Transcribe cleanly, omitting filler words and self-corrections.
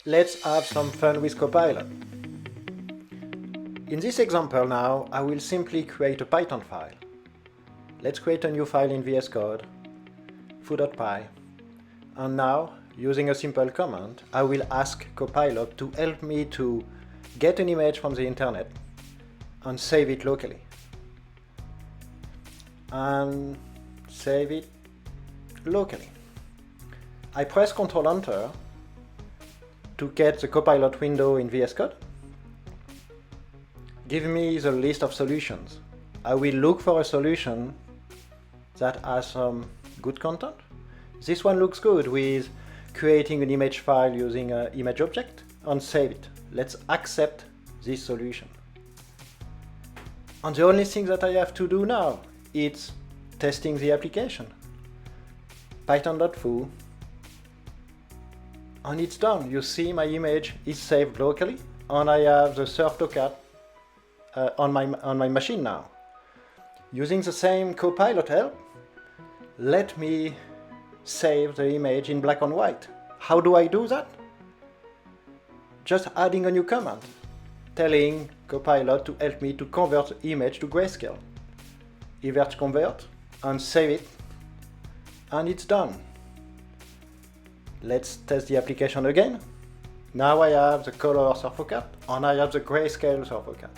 Let's have some fun with Copilot. In this example now, I will simply create a Python file. Let's create a new file in VS Code, foo.py. And now, using a simple command, I will ask Copilot to help me to get an image from the internet and save it locally. And save it locally. I press Ctrl Enter to get the Copilot window in VS Code. Give me the list of solutions. I will look for a solution that has some good content. This one looks good with creating an image file using an image object and save it. Let's accept this solution. And the only thing that I have to do now is testing the application. Python.foo. And it's done. You see my image is saved locally and I have the surf tocat on my machine now. Using the same Copilot help, let me save the image in black and white. How do I do that? Just adding a new command, telling Copilot to help me to convert the image to grayscale. Evert convert and save it, and it's done. Let's test the application again. Now I have the color surf tocat and I have the grayscale surf tocat.